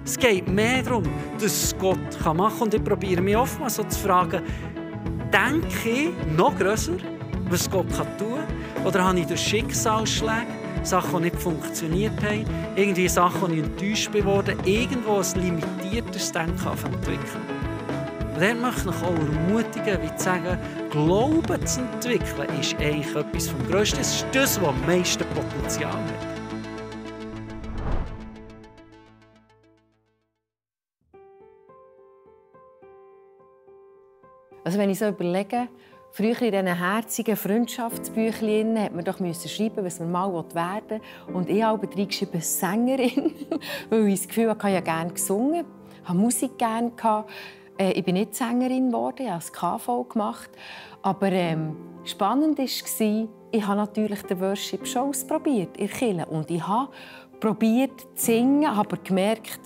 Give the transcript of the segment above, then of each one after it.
Es geht mehr darum, dass es Gott machen kann. Und ich probiere mich oftmals so zu fragen, denke ich noch grösser, was Gott tun kann? Oder habe ich durch Schicksalsschläge, Sachen, die nicht funktioniert haben, irgendwie Sachen, die ich enttäuscht geworden, irgendwo ein limitiertes Denken entwickeln? Und dort möchte ich euch auch ermutigen, wie zu sagen, Glauben zu entwickeln, ist eigentlich etwas vom Größten. Es ist das, was am meisten Potenzial hat. Also wenn ich so überlege, früher in diesen herzigen Freundschaftsbüchlein hat man doch schreiben, was man mal werden will. Und ich habe reingeschrieben Sängerin, weil ich das Gefühl hatte, ich habe gerne gesungen, habe Musik gerne gehabt. Ich bin nicht Sängerin geworden, ich habe das KV gemacht. Aber spannend war, ich habe natürlich den Worship schon ausprobiert in der Kirche. Und ich habe probiert zu singen, aber gemerkt,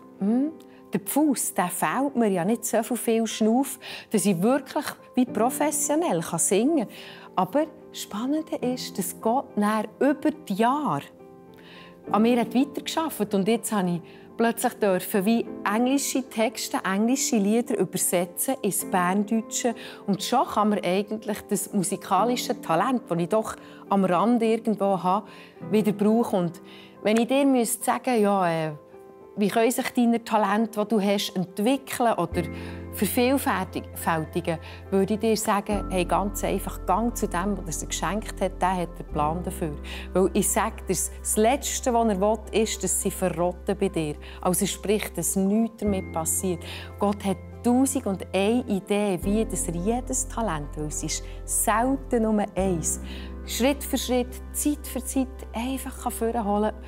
der Pfuss, der fehlt mir ja nicht so viel Schnuff, dass ich wirklich wie professionell singen kann. Aber das Spannende ist, dass Gott nach über die Jahre an mir weitergearbeitet hat. Und jetzt durfte ich plötzlich wie englische Texte, englische Lieder übersetzen ins Berndeutsche. Und schon kann man eigentlich das musikalische Talent, das ich doch am Rand irgendwo habe, wieder brauchen. Und wenn ich dir sagen müsste, wie können sich deine Talente, die du hast, entwickeln oder vervielfältigen, würde ich dir sagen, hey, ganz einfach, gang zu dem, der es geschenkt hat, der hat den Plan dafür. Weil ich sage dir, das Letzte, was er will, ist, dass sie verrotten bei dir. Also sprich, dass nichts damit passiert. Gott hat 1001 Ideen, wie er jedes Talent, weil es ist selten nur eins, Schritt für Schritt, Zeit für Zeit einfach hervorholen kann,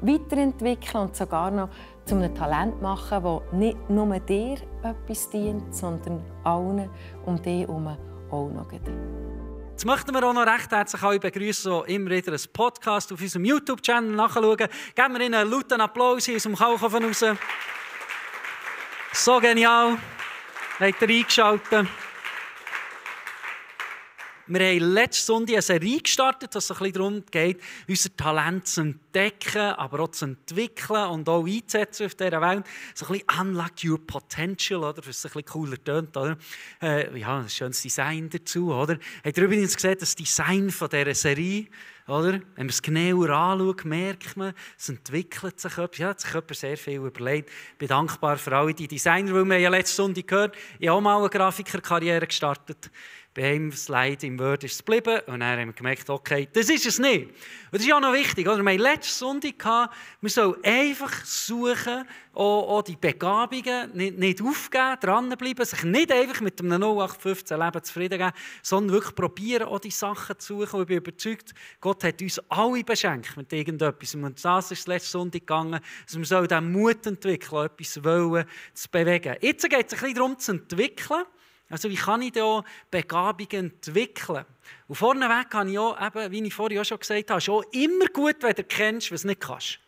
weiterentwickeln und sogar noch zu einem Talent machen, das nicht nur dir etwas dient, sondern allen um dich herum auch noch. Jetzt möchten wir auch noch recht herzlich alle begrüßen, die immer wieder einen Podcast auf unserem YouTube-Channel nachschauen. Geben wir ihnen einen lauten Applaus aus dem Kauchofen raus. So genial. Habt ihr eingeschaltet? Wir haben letzten Sonntag eine Serie gestartet, was so ein bisschen darum geht, unser Talent zu entdecken, aber auch zu entwickeln und auch einzusetzen auf dieser Welt. So ein bisschen «Unlock your potential», oder? Was es ein bisschen cooler tönt, oder? Ja, ein schönes Design dazu, oder? Habt ihr übrigens gesehen, das Design von dieser Serie, oder? Wenn man es genauer anschaut, merkt man, es entwickelt sich etwas. Ja, hat sich jemand sehr viel überlegt. Ich bin dankbar für alle die Designer, weil wir ja letzten Sonntag gehört, ich habe auch mal eine Grafikerkarriere gestartet. Bei einem Slide im Word ist es geblieben und dann haben wir gemerkt, okay, das ist es nicht. Und das ist auch noch wichtig. Oder? Wir hatten letzten Sonntag, wir sollen einfach suchen, auch die Begabungen nicht aufgeben, dranbleiben, sich nicht einfach mit einem 0815-Leben zufrieden geben, sondern wirklich probieren, auch die Sachen zu suchen. Und ich bin überzeugt, Gott hat uns alle beschenkt mit irgendetwas. Und das ist letzten Sonntag gegangen, dass wir diesen Mut entwickeln, etwas wollen, zu bewegen. Jetzt geht es ein bisschen darum, zu entwickeln. Also wie kann ich da Begabungen entwickeln? Und vorneweg habe ich auch, eben, wie ich vorhin auch schon gesagt habe, schon immer gut, wenn du kennst, was du nicht kannst.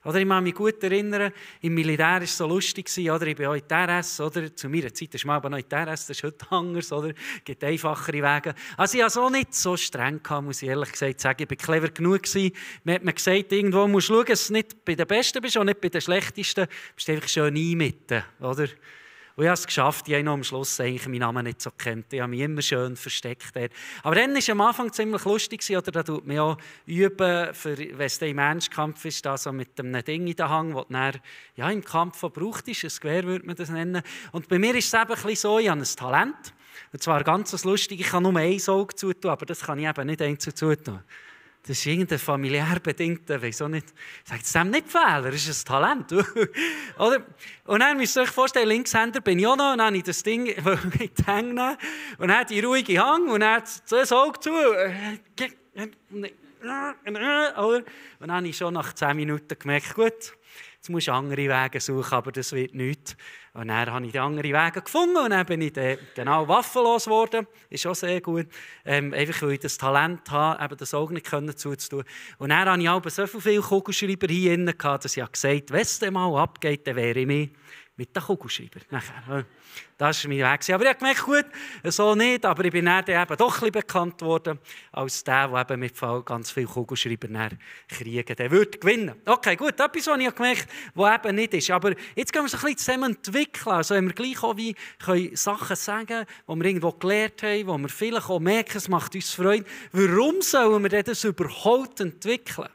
Oder ich kann mich gut erinnern, im Militär war es so lustig, oder? Ich bin auch in der RS, oder? Zu meiner Zeit ist man aber noch in der RS, das ist heute anders, oder? Es gibt einfachere Wege. Also ich hatte es auch nicht so streng gehabt, muss ich ehrlich gesagt sagen. Ich war clever genug gewesen. Mir hat man gesagt, irgendwo musst du schauen, dass du nicht bei den Besten bist und nicht bei den Schlechtesten. Du bist einfach schön einmitten, oder? Und ich habe es geschafft, ich habe noch am Schluss eigentlich meinen Namen nicht so gekannt. Ich habe mich immer schön versteckt. Aber dann war es am Anfang ziemlich lustig, oder da tut man ja üben, wenn es im Ernstkampf ist, also mit einem Ding in den Hang, das dann, ja, im Kampf verbraucht ist. Ein Gewehr würde man das nennen. Und bei mir ist es eben ein bisschen so, ich habe ein Talent. Und zwar ganz lustig, ich kann nur ein Auge zutun, aber das kann ich eben nicht einzeln zutun. Das ist irgendein familiär bedingter, weiß auch nicht. Sagt es dem nicht Fehler, das ist ein Talent. Oder? Und dann müsst ihr euch vorstellen, Linkshänder bin ich auch noch, und dann habe ich das Ding in die Hänge genommen, und dann die ruhige Hang, und dann das Auge zu. Und dann habe ich schon nach 10 Minuten gemerkt, gut, jetzt musst du andere Wege suchen, aber das wird nichts. Und dann habe ich die anderen Wege gefunden und dann bin ich genau waffenlos geworden. Ist auch sehr gut. Einfach weil ich das Talent habe, eben das Auge nicht zuzutun. Und dann hatte ich aber so viele Kugelschreiber hier drin, dass ich gesagt habe, wenn es dann mal abgeht, dann wehre ich mich. mit den Kugelschreibern. Nachher. Das war mein Weg. Aber ich habe gemerkt, gut, so nicht. Aber ich bin dann eben doch ein bisschen bekannt worden als der eben mit ganz vielen Kugelschreibern kriegen. Der würde gewinnen. Okay, gut, etwas, was ich gemerkt habe, was eben nicht ist. Aber jetzt gehen wir so ein bisschen zusammen entwickeln. Also wenn wir gleich auch wie können Sachen sagen, die wir irgendwo gelernt haben, wo wir vielleicht auch merken, es macht uns Freude. Warum sollen wir das überhaupt entwickeln?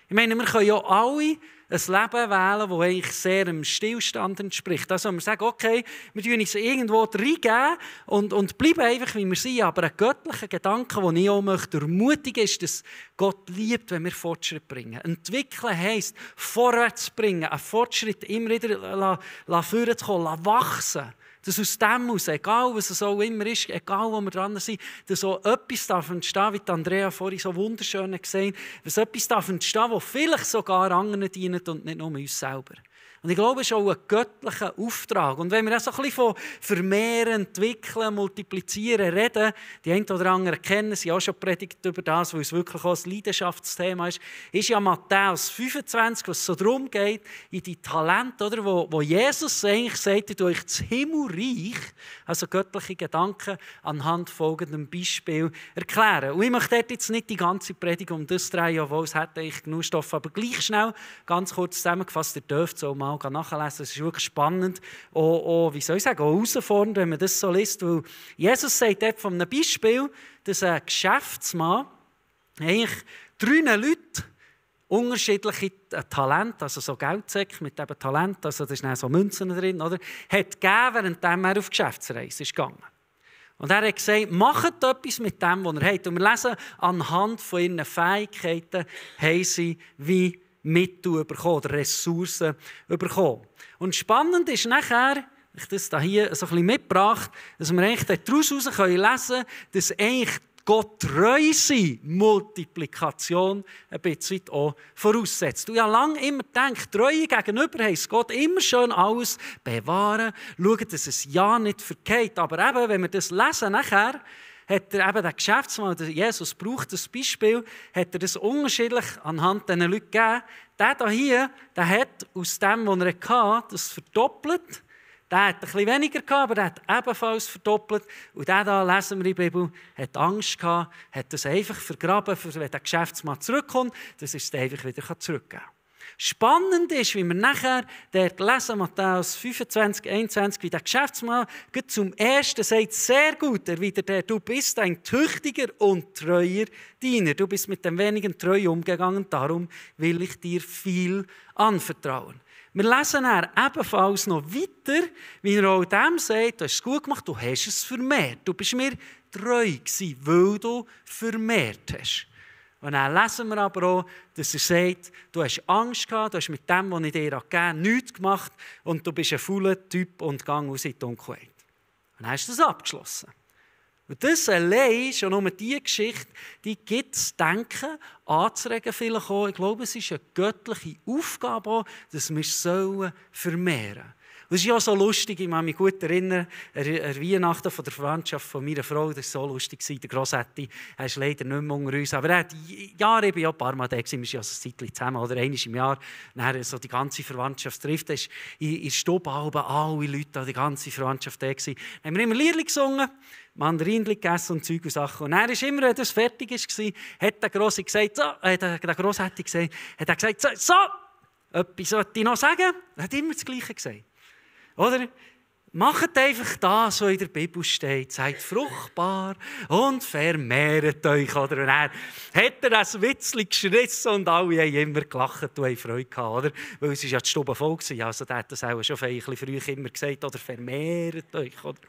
Ich meine, wir können ja alle ein Leben wählen, das eigentlich sehr dem Stillstand entspricht. Also wir sagen, okay, wir tun uns irgendwo reingeben und bleiben einfach, wie wir sind. Aber ein göttlicher Gedanke, den ich auch möchte ermutigen, ist, dass Gott liebt, wenn wir Fortschritt bringen. Entwickeln heisst, vorwärts bringen, einen Fortschritt immer wieder vorwärts zu kommen, wachsen. Dass aus dem heraus, egal was es auch immer ist, egal wo wir dran sind, dass so etwas entstehen darf, wie Andrea vorhin so wunderschön gesagt hat, dass etwas entstehen darf, das vielleicht sogar anderen dient und nicht nur uns selber. Und ich glaube, es ist auch ein göttlicher Auftrag. Und wenn wir auch so ein bisschen von vermehren, entwickeln, multiplizieren reden, die einen oder anderen kennen, sie auch schon predigt über das, weil es wirklich auch ein Leidenschaftsthema ist ja Matthäus 25, was so darum geht, in die Talente, oder, wo Jesus eigentlich sagt, ich euch das Himmelreich, also göttliche Gedanken, anhand folgendem Beispiel erklären. Und ich möchte jetzt nicht die ganze Predigt um das drehen, obwohl es hätte ich genug Stoff, aber gleich schnell, ganz kurz zusammengefasst, ihr dürft so mal nachlesen. Es ist wirklich spannend, wie soll ich sagen, auch herausfordernd, wenn man das so liest. Weil Jesus sagt dort von einem Beispiel, dass ein Geschäftsmann eigentlich 3 Leute unterschiedliche Talente, also so Geldsäcke mit eben Talent, also da sind so Münzen drin, oder, hat gegeben, während er auf Geschäftsreise ist gegangen. Und er hat gesagt, macht etwas mit dem, was ihr habt. Und wir lesen, anhand von ihren Fähigkeiten haben sie wie Mittel bekommen oder Ressourcen bekommen. Und spannend ist nachher, ich das hier so ein bisschen mitgebracht, dass wir eigentlich daraus lesen können, dass eigentlich Gott treu sein Multiplikation ein bisschen auch voraussetzt. Und ich habe lange immer gedacht, Treue gegenüber heisst Gott immer schön alles bewahren, schauen, dass es ja nicht vergeht. Aber eben, wenn wir das lesen nachher, hat er eben den Geschäftsmann, Jesus braucht das Beispiel, hat er das unterschiedlich anhand dieser Leute gegeben. Der hier, der hat aus dem, was er hatte, das verdoppelt. Der hat ein bisschen weniger gehabt, aber der hat ebenfalls verdoppelt. Und der da, lesen wir in der Bibel, hat Angst gehabt, hat das einfach vergraben, wenn der Geschäftsmann zurückkommt, dass er es einfach wieder zurückgeben kann. Spannend ist, wie wir nachher dort lesen, Matthäus 25, 21, wie der Geschäftsmann zum Ersten sagt, sehr gut, erwidert er, du bist ein tüchtiger und treuer Diener. Du bist mit dem wenigen treu umgegangen, darum will ich dir viel anvertrauen. Wir lesen ebenfalls noch weiter, wie er auch dem sagt, du hast es gut gemacht, du hast es vermehrt. Du bist mir treu gewesen, weil du vermehrt hast. Und dann lesen wir aber auch, dass er sagt, du hast Angst gehabt, du hast mit dem, was ich dir gegeben habe, nichts gemacht und du bist ein fauler Typ und gang aus in die Dunkelheit. Und dann hast du das abgeschlossen. Und das allein, schon nur diese Geschichte, die gibt es Denken, anzuregen vielleicht auch. Ich glaube, es ist eine göttliche Aufgabe auch, dass wir es vermehren sollen. Das ist ja so lustig, ich kann mich gut erinnern, an Weihnachten von der Verwandtschaft von meiner Frau, das war so lustig, der Grossetti, er ist leider nicht mehr unter uns, aber er hat Jahre, ich war ja ein paar Mal da, wir sind ja so ein Zeitchen zusammen, oder einmal im Jahr, dann so die ganze Verwandtschaft trifft, da war in der Stube alle Leute, die ganze Verwandtschaft da. Dann haben wir immer Lieder gesungen, Mandarinchen gegessen und Zeug und Sachen. Und dann ist immer, wenn das fertig war, hat der Grossi gesagt, so, etwas sollte ich noch sagen. Er hat immer das Gleiche gesagt. Oder? Macht einfach das, was in der Bibel steht. Seid fruchtbar und vermehrt euch. Oder? Und dann hat er ein Witzchen geschrissen und alle haben immer gelacht und haben Freude gehabt. Oder? Weil es ja die Stube voll war. Also der hat das auch schon ein bisschen früh immer gesagt. Oder vermehrt euch. Oder?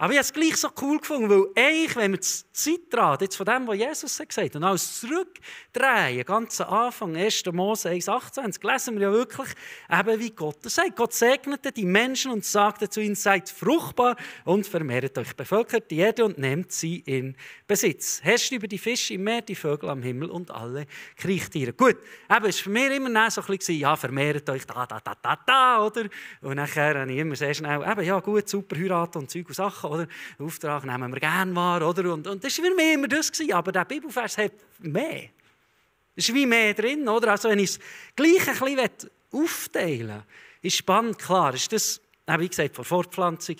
Aber ich habe es gleich so cool gefunden, weil eigentlich, wenn wir das Zeitrad jetzt von dem, was Jesus gesagt hat, und alles zurückdrehen, ganz am Anfang, 1. Mose 1,28, lesen wir ja wirklich, eben wie Gott das sagt. Gott segnete die Menschen und sagte zu ihnen, seid fruchtbar und vermehrt euch, bevölkert die Erde und nehmt sie in Besitz. Herrscht über die Fische im Meer, die Vögel am Himmel und alle Kriechtiere. Gut, eben, es war für mich immer so ein bisschen, ja, vermehrt euch da, oder? Und nachher habe ich immer sehr schnell, eben, ja gut, super, heiraten und Zeug und Sachen, oder? Den Auftrag nehmen wir gerne wahr, oder? Und das war für mich immer das gewesen, aber der Bibelvers hat mehr. Es ist wie mehr drin, oder? Also wenn ich es gleich ein bisschen aufteilen will, Ist spannend, klar. Ist das, wie gesagt, vor Fortpflanzung.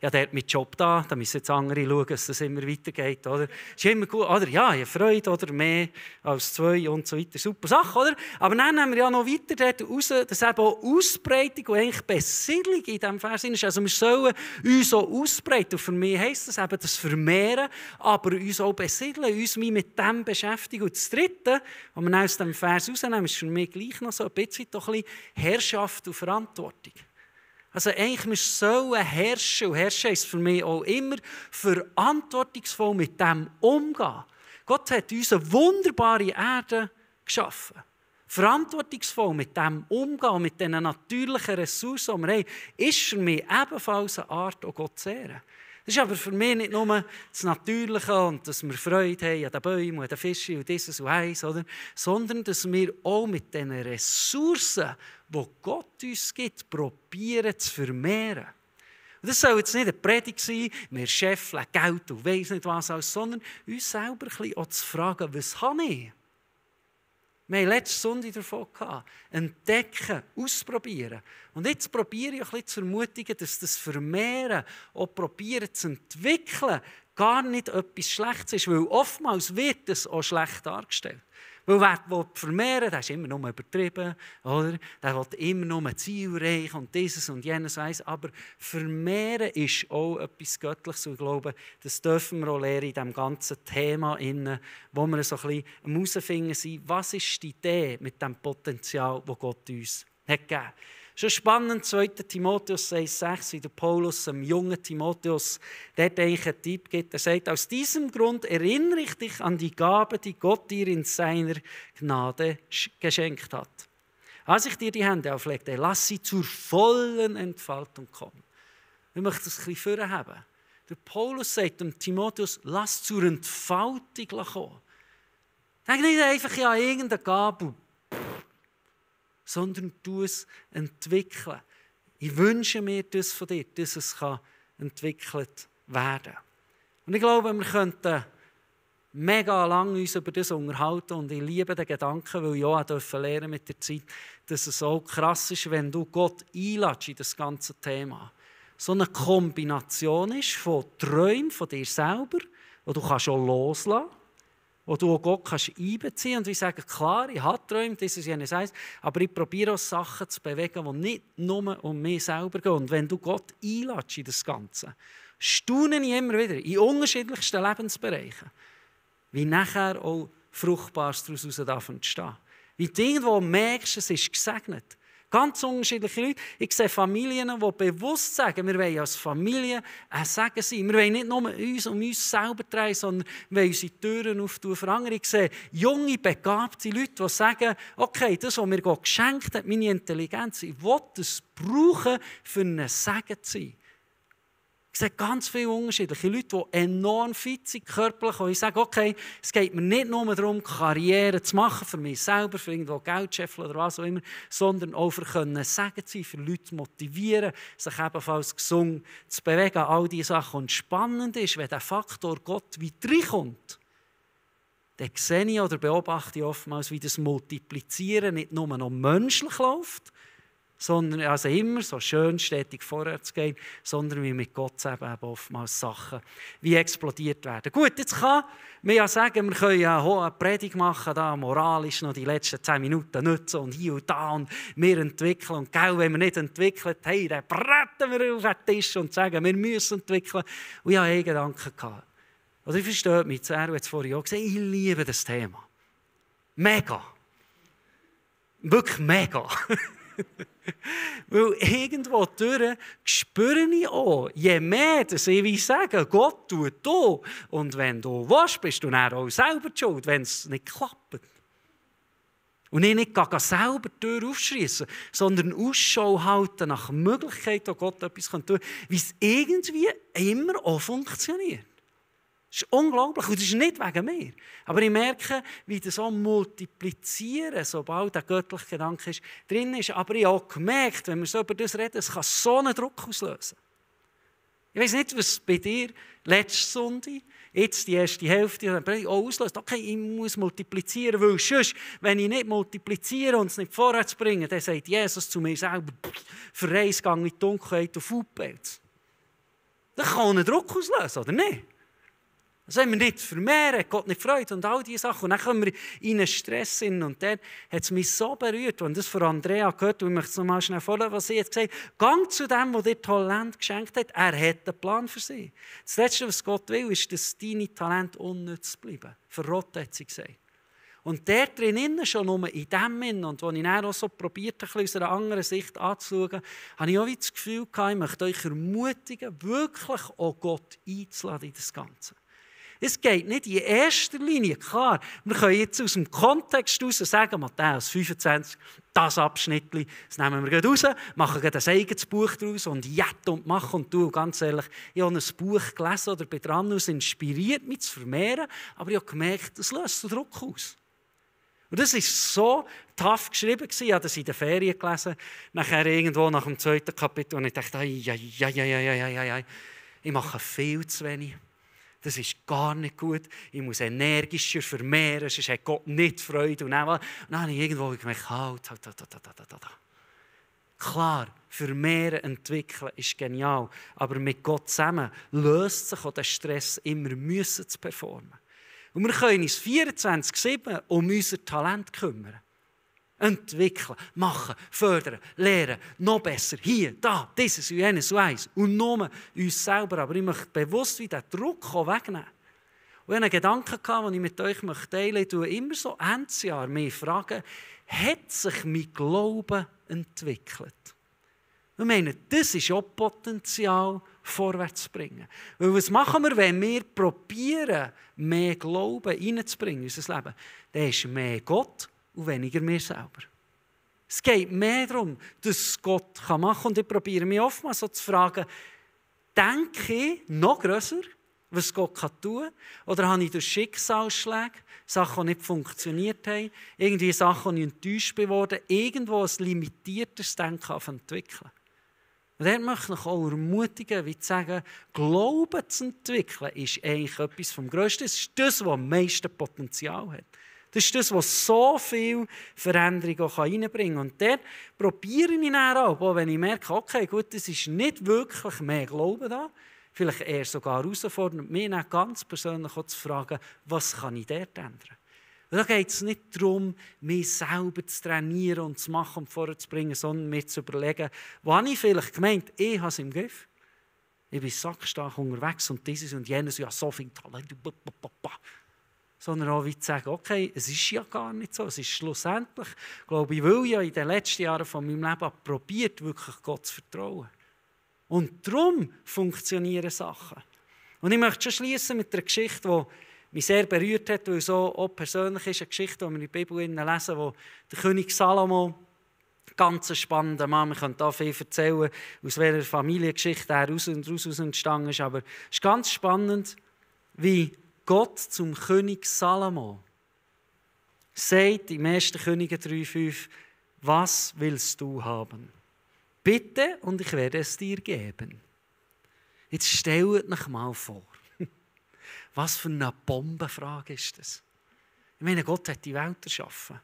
Ja, der hat mit Job da müssen jetzt andere schauen, dass das immer weitergeht. Oder? Ist immer gut, oder? Ja, ich Freude, oder? Mehr als 2 und so weiter. Super Sache, oder? Aber dann haben wir ja noch weiter dort raus, dass eben auch Ausbreitung und eigentlich Besiedlung in diesem Vers ist. Also wir sollen uns auch ausbreiten. Und für mich heisst das eben das Vermehren, aber uns auch besiedeln, uns mit dem beschäftigen. Und das Dritte, was wir aus diesem Vers rausnehmen, ist für mich gleich noch so ein bisschen Herrschaft und Verantwortung. Also eigentlich, wir sollen herrschen. Und herrschen ist für mich auch immer verantwortungsvoll mit dem umgehen. Gott hat uns eine wunderbare Erde geschaffen. Verantwortungsvoll mit dem umgehen, mit diesen natürlichen Ressourcen, die wir haben, ist für mich ebenfalls eine Art, auch Gott zu ehren. Das ist aber für mich nicht nur das Natürliche und dass wir Freude haben an den Bäumen und den Fischen und dieses und eins, sondern dass wir auch mit diesen Ressourcen, die Gott uns gibt, probieren zu vermehren. Und das soll jetzt nicht eine Predigt sein, wir scheffeln Geld und weiss nicht was alles, sondern uns selber ein bisschen auch zu fragen, was habe ich? Wir hatten letzte Sonntag davon gehabt. Entdecken, ausprobieren. Und jetzt probiere ich ein bisschen zu ermutigen, dass das Vermehren, auch probieren zu entwickeln, gar nicht etwas Schlechtes ist. Weil oftmals wird es auch schlecht dargestellt. Weil wer vermehren, der ist immer nur übertrieben, oder? Der will immer nur zielreich und dieses und jenes weiss. Aber vermehren ist auch etwas Göttliches. Und ich glaube, das dürfen wir auch lernen in diesem ganzen Thema, wo wir so ein bisschen herausfinden sind, was ist die Idee mit dem Potenzial, das Gott uns hat gegeben. Schon spannend, 2. Timotheus 6, wie der Paulus dem jungen Timotheus dort eigentlich einen Tipp gibt. Er sagt, aus diesem Grund erinnere ich dich an die Gabe, die Gott dir in seiner Gnade geschenkt hat. Als ich dir die Hände auflegte, lass sie zur vollen Entfaltung kommen. Ich möchte das ein bisschen vorhaben. Der Paulus sagt dem Timotheus, lass zur Entfaltung kommen. Denk nicht einfach an irgendeine Gabe, sondern du es entwickeln. Ich wünsche mir das von dir, dass es entwickelt werden kann. Und ich glaube, wir könnten mega lange uns über das unterhalten und ich liebe den Gedanken, weil ich auch lernen mit der Zeit, dass es auch krass ist, wenn du Gott einlädst in das ganze Thema. So eine Kombination ist von Träumen von dir selber, die du auch loslassen kannst, wo du auch Gott einbeziehen kannst und sagen, klar, ich habe Träume, das ist jenes eins, aber ich probiere auch Sachen zu bewegen, die nicht nur um mich selber gehen. Und wenn du Gott einlädst in das Ganze, staune ich immer wieder in unterschiedlichsten Lebensbereichen, wie nachher auch Fruchtbares daraus entstehen darf. Wie du irgendwo merkst, es ist gesegnet. Ganz unterschiedliche Leute. Ich sehe Familien, die bewusst sagen, wir wollen als Familie Segen sein. Wir wollen nicht nur uns um uns selber drehen, sondern wir wollen unsere Türen auftun für andere. Ich sehe junge, begabte Leute, die sagen, okay, das, was mir Gott geschenkt hat, meine Intelligenz, ich will das brauchen, für einen Segen zu sein. Ich sehe ganz viele unterschiedliche Leute, die enorm fit sind, körperlich, und ich sage, okay, es geht mir nicht nur darum, Karriere zu machen, für mich selber, für irgendwo Geld scheffeln oder was auch immer, sondern auch für Segen zu sein, für Leute zu motivieren, sich ebenfalls gesund zu bewegen, all diese Sachen. Und spannend ist, wenn der Faktor Gott weit reinkommt, dann sehe ich oder beobachte ich oftmals, wie das Multiplizieren nicht nur noch menschlich läuft, sondern also immer so schön stetig vorwärts gehen, sondern wie mit Gott eben oftmals Sachen wie explodiert werden. Gut, jetzt kann man ja sagen, wir können ja eine Predigt machen, da moralisch noch die letzten 10 Minuten nutzen und hier und da und wir entwickeln. Und gell, wenn wir nicht entwickeln, hey, dann bretten wir auf den Tisch und sagen, wir müssen entwickeln. Und ich hatte einen Gedanken gehabt. Oder ich verstehe mich, er hat es vorhin auch gesagt, ich liebe das Thema. Mega. Wirklich mega. Weil irgendwo durch spüre ich auch, je mehr dass ich sage, Gott tut da. Und wenn du willst, bist du dann auch selber die Schuld, wenn es nicht klappt. Und ich nicht selber die Tür aufschliessen, sondern Ausschau halten nach Möglichkeiten, wo Gott etwas tun kann, wie es irgendwie immer auch funktioniert. Das ist unglaublich und das ist nicht wegen mir. Aber ich merke, wie das so multiplizieren, sobald der göttliche Gedanke drin ist. Aber ich habe auch gemerkt, wenn wir so über das reden, es kann so einen Druck auslösen. Ich weiss nicht, was bei dir letzte Sonntag, jetzt die erste Hälfte, und dann auslöst, okay, ich muss multiplizieren, weil sonst, wenn ich nicht multipliziere und es nicht vorwärts bringe, dann sagt Jesus zu mir selber, verreis, gang in die Dunkelheit auf Aufpelz. Das kann einen Druck auslösen, oder nicht? Das wollen wir nicht vermehren, hat Gott nicht Freude und all diese Sachen. Und dann kommen wir in einen Stress hin. Und dann hat es mich so berührt, als ich das von Andrea gehört habe, und ich möchte es noch mal schnell vorlesen, was sie jetzt gesagt hat. Gang zu dem, der dir Talent geschenkt hat. Er hat einen Plan für sie. Das Letzte, was Gott will, ist, dass deine Talente unnütz bleiben. Verrotten, hat sie gesagt. Und der drinnen, schon nur in dem Sinn, und als ich dann auch so probiert habe, aus einer anderen Sicht anzuschauen, habe ich auch das Gefühl gehabt, ich möchte euch ermutigen, wirklich auch Gott einzuladen in das Ganze. Es geht nicht in erster Linie, klar, wir können jetzt aus dem Kontext heraus sagen, Matthäus 25, das Abschnitt, das nehmen wir raus, machen ein eigenes Buch daraus und jett und machen und du. Ganz ehrlich, ich habe ein Buch gelesen oder bin dran, es inspiriert mich zu vermehren, aber ich habe gemerkt, es löst den Druck aus. Und das war so tough geschrieben. Ich habe das in den Ferien gelesen, nachher irgendwo nach dem 2. Kapitel, und ich dachte, ich mache viel zu wenig. Das ist gar nicht gut. Ich muss energischer vermehren, sonst hat Gott nicht Freude. Und dann habe ich irgendwo gemerkt, halt. Klar, vermehren, entwickeln ist genial. Aber mit Gott zusammen löst sich auch der Stress, immer müssen zu performen. Und wir können uns 24/7 um unser Talent kümmern. Entwickeln, machen, fördern, lernen, noch besser, hier, da, dieses und jenes und eins. Und nur uns selber. Aber ich möchte bewusst wieder den Druck wegnehmen. Und ich hatte einen Gedanken, den ich mit euch teilen möchte. Ich tue immer so Endjahr mich fragen, hat sich mein Glauben entwickelt? Ich meine, das ist auch Potenzial, vorwärts zu bringen. Weil was machen wir, wenn wir probieren, mehr Glauben reinzubringen in unser Leben? Dann ist mehr Gott und weniger mir selber. Es geht mehr darum, dass es Gott machen kann. Und ich probiere mich oftmals so zu fragen, denke ich noch grösser, was Gott tun kann? Oder habe ich durch Schicksalsschläge, Sachen, die nicht funktioniert haben, irgendwie Sachen, die ich enttäuscht geworden bin, irgendwo ein limitiertes Denken entwickeln? Und dort möchte ich auch ermutigen, wie zu sagen, Glauben zu entwickeln, ist eigentlich etwas vom Größten. Das ist das, was am meisten Potenzial hat. Das ist das, was so viel Veränderung auch reinbringen kann. Und dort probiere ich dann auch, wenn ich merke, okay, gut, es ist nicht wirklich mehr Glauben da, vielleicht eher sogar herausfordernd, mich dann ganz persönlich auch zu fragen, was kann ich dort ändern? Und da geht es nicht darum, mich selber zu trainieren und zu machen und vorzubringen, sondern mir zu überlegen, wo habe ich vielleicht gemeint, ich habe es im Griff. Ich bin sackstark unterwegs und dieses und jenes, ja, so viel Talent. Sondern auch wie zu sagen, okay, es ist ja gar nicht so. Es ist schlussendlich, glaube ich, weil ich ja in den letzten Jahren von meinem Leben probiert, wirklich Gott zu vertrauen. Und darum funktionieren Sachen. Und ich möchte schon schließen mit einer Geschichte, die mich sehr berührt hat, weil so auch persönlich ist, eine Geschichte, die wir in der Bibel lesen, wo der König Salomo, ganz ein spannender Mann, man könnte da viel erzählen, aus welcher Familiengeschichte er daraus entstanden ist, aber es ist ganz spannend, wie Gott zum König Salomo sagt im 1. Könige 3,5, was willst du haben? Bitte und ich werde es dir geben. Jetzt stellt euch mal vor, was für eine Bombenfrage ist das? Ich meine, Gott hat die Welt erschaffen.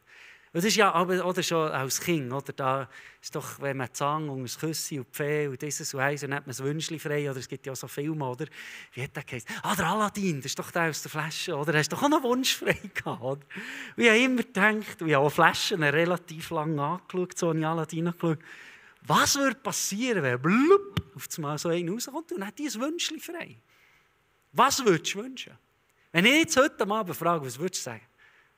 Das ist ja aber, oder schon als Kind, oder? Da ist doch, wenn man Zang und ein Küssi und Pfeh und dieses und eins, und dann hat man ein Wünschchen frei, oder es gibt ja so Filme, oder? Wie hat der geheißen? Der Aladdin, das ist doch der aus der Flasche, oder? Hast du doch auch einen Wunsch frei gehabt, oder? Und ich habe immer gedacht, und ich habe auch Flaschen relativ lange angeschaut, so habe ich Aladdin angeschaut, was würde passieren, wenn blub, auf einmal so einer rauskommt und hat die ein Wünschchen frei? Was würdest du wünschen? Wenn ich jetzt heute Abend frage, was würdest du sagen?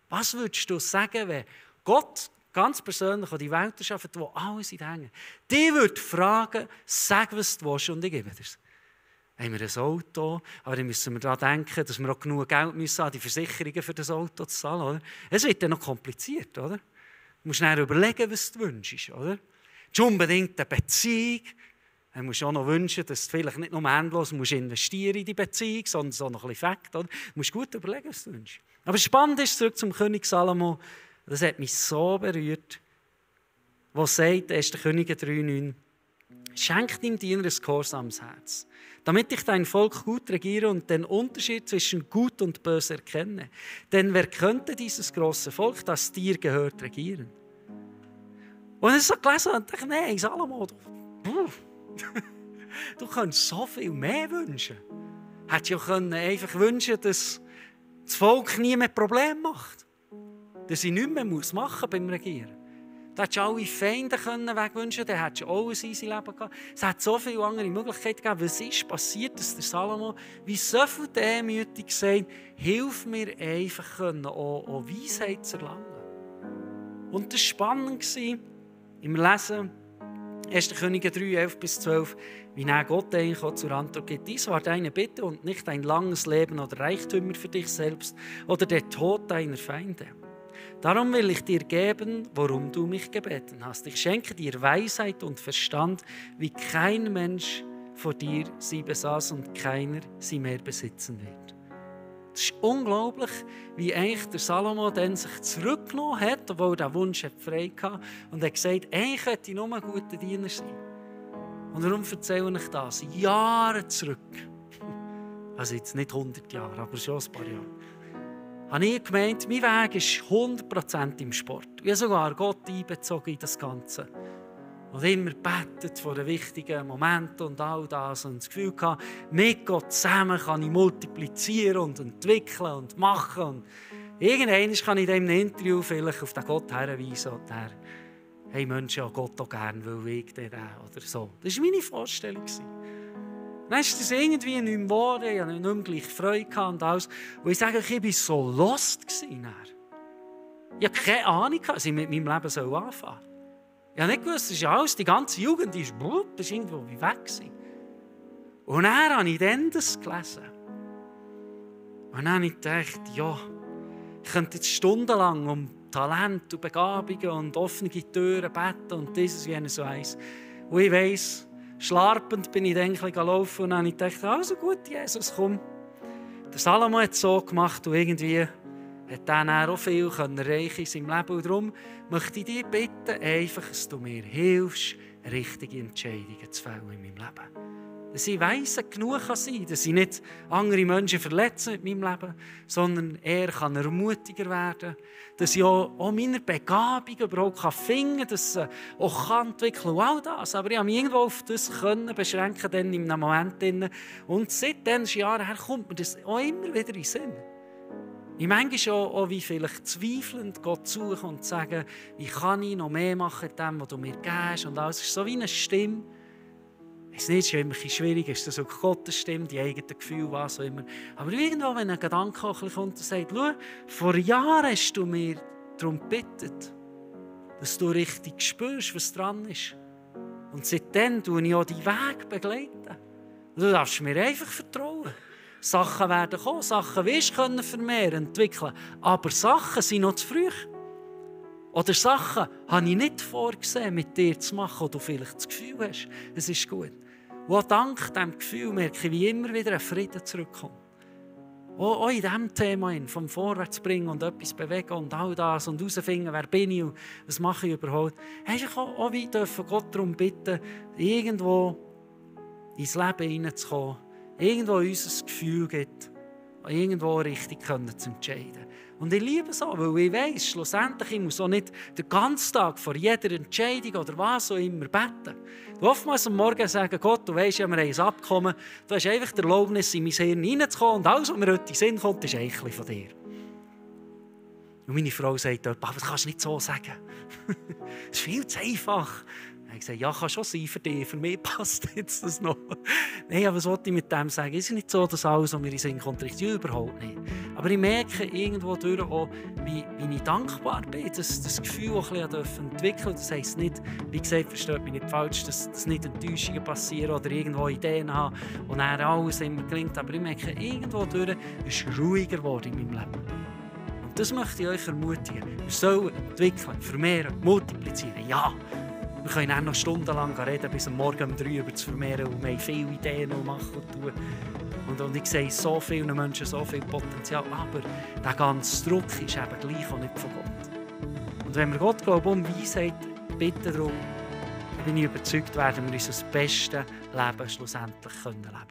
Was würdest du sagen, wenn Gott ganz persönlich an die Welt erschaffen, wo alles in den Hängen. Die würde fragen, sag, was du willst, und ich gebe dir es. Haben wir ein Auto, aber dann müssen wir daran denken, dass wir auch genug Geld müssen haben, die Versicherungen für das Auto zu zahlen. Oder? Es wird dann noch kompliziert, oder? Du musst dann überlegen, was du wünschst, oder? Du hast unbedingt eine Beziehung. Du musst auch noch wünschen, dass du vielleicht nicht nur endlos investieren in die Beziehung, sondern so noch ein bisschen Fakt, oder? Du musst gut überlegen, was du wünschst. Aber spannend ist, zurück zum König Salomo, das hat mich so berührt, was sagt 1. Könige 3,9, Schenk dem Diener ein gehorsames Herz, damit ich dein Volk gut regiere und den Unterschied zwischen Gut und Böse erkenne. Denn wer könnte dieses große Volk, das dir gehört, regieren? Und ich so gelesen und dachte, nein, Salomo, du kannst so viel mehr wünschen. Hättest ja einfach wünschen, dass das Volk nie mehr Probleme macht. Dass ich nichts mehr machen muss beim Regieren. Da hättest du alle Feinde wegwünschen können, dann hättest du auch ein easy Leben gehabt. Es hat so viele andere Möglichkeiten gegeben. Was ist passiert, dass der Salomo wie so viel demütig sagt, hilf mir einfach, auch Weisheit zu erlangen. Und das war spannend im Lesen 1. Könige 3, 11-12, wie dann Gott eigentlich auch zur Antwort gibt. Dies war deine Bitte und nicht ein langes Leben oder Reichtümer für dich selbst oder der Tod deiner Feinde. Darum will ich dir geben, worum du mich gebeten hast. Ich schenke dir Weisheit und Verstand, wie kein Mensch vor dir sie besaß und keiner sie mehr besitzen wird. Es ist unglaublich, wie eigentlich der Salomo dann sich zurückgenommen hat, obwohl er den Wunsch frei hatte, und hat gesagt, eigentlich hätte ich nur ein guter Diener sein. Und darum erzähle ich das. Jahre zurück, also jetzt nicht 100 Jahre, aber schon ein paar Jahre, habe ich gemeint, mein Weg ist 100% im Sport. Ich habe sogar Gott einbezogen in das Ganze. Und immer gebetet vor den wichtigen Momenten und all das. Und das Gefühl gehabt, mit Gott zusammen kann ich multiplizieren und entwickeln und machen. Und irgendwann kann ich in einem Interview vielleicht auf den Gott hinweisen und der, hey, Menschen haben Gott auch gerne, weil ich den oder so. Das war meine Vorstellung. Dann ist das irgendwie nicht mehr geworden, ich hatte nicht mehr gleich Freude und alles. Und ich sage, ich war so lost. Ich hatte keine Ahnung, was ich mit meinem Leben anfangen soll. Ich habe nicht gewusst, das ist alles, die ganze Jugend ist irgendwo wie weg. Und dann habe ich dann das gelesen. Und dann habe ich gedacht, ja, ich könnte jetzt stundenlang um Talent und Begabungen und offene Türen beten und dieses wie so eins. Und ich weiss, schlarpend bin ich dann gelaufen und dann habe ich gedacht, also gut, Jesus, komm. Der Salomo hat es so gemacht und irgendwie hat dann auch viel erreichen in seinem Leben. Und darum möchte ich dich bitten, einfach, dass du mir hilfst, richtige Entscheidungen zu fällen in meinem Leben. Dass ich weise genug sein kann, dass ich nicht andere Menschen verletze mit meinem Leben, sondern er kann ermutiger werden, dass ich auch meine Begabung überhaupt finden kann, dass ich auch entwickeln kann und all das. Aber ich habe mich irgendwo auf das beschränken dann in einem Moment. Und seit diesen Jahren her kommt mir das auch immer wieder in den Sinn. Ich manchmal auch wie vielleicht zweifelnd Gott suchen und sagen, wie kann ich noch mehr machen mit dem, was du mir gibst und alles. Es ist so wie eine Stimme. Es ist nicht immer schwierig, ist das auch Gottes Stimme, die eigenen Gefühle, was auch immer. Aber irgendwo, wenn ein Gedanke kommt und sagt, schau, vor Jahren hast du mir darum gebeten, dass du richtig spürst, was dran ist. Und seitdem begleite ich auch deinen Weg begleiten. Du darfst mir einfach vertrauen. Sachen werden kommen, Sachen wirst du vermehren, entwickeln. Aber Sachen sind noch zu früh. Oder Sachen habe ich nicht vorgesehen, mit dir zu machen, wo du vielleicht das Gefühl hast, es ist gut. Und auch dank diesem Gefühl merke ich, wie immer wieder ein Frieden zurückkommt. Auch in diesem Thema, vom Vorwärtsbringen und etwas bewegen und all das und herausfinden, wer bin ich und was mache ich überhaupt. Einfach auch wie dürfen Gott darum bitten, irgendwo ins Leben hineinzukommen, irgendwo uns ein Gefühl gibt, irgendwo richtig zu entscheiden. Und ich liebe es auch, weil ich weiss, schlussendlich, ich muss auch nicht den ganzen Tag vor jeder Entscheidung oder was auch immer beten. Du oftmals am Morgen sagen, Gott, du weisst ja, wir haben ein Abkommen, du hast einfach die Erlaubnis, in mein Hirn hineinzukommen und alles, was mir heute in den Sinn kommt, ist eigentlich von dir. Und meine Frau sagt, aber das kannst du nicht so sagen. Das ist viel zu einfach. Ich habe gesagt, ja, kann schon sein für dich, für mich passt jetzt das noch. Nein, aber was wollte ich mit dem sagen? Es ist nicht so, dass alles, was mir in den Sinn kommt, richtig überhaupt nicht. Aber ich merke irgendwo durch auch, wie ich dankbar bin, dass das Gefühl auch ein bisschen entwickeln darf. Das heisst nicht, wie gesagt, versteht mich nicht falsch, dass nicht Enttäuschungen passieren oder irgendwo Ideen haben und dann alles immer gelingt. Aber ich merke, irgendwo durch ist es ruhiger geworden in meinem Leben. Und das möchte ich euch ermutigen. Wir sollen entwickeln, vermehren, multiplizieren. Ja! Wir können auch noch stundenlang reden, bis am Morgen um 3 über zu vermehren. Und wir haben viele Ideen und machen und tun. Und ich sehe so vielen Menschen so viel Potenzial. Aber der ganze Druck ist eben gleich auch nicht von Gott. Und wenn wir Gott glauben, um Weisheit bitten darum, dann bin ich überzeugt, werden wir unser bestes Leben schlussendlich leben können.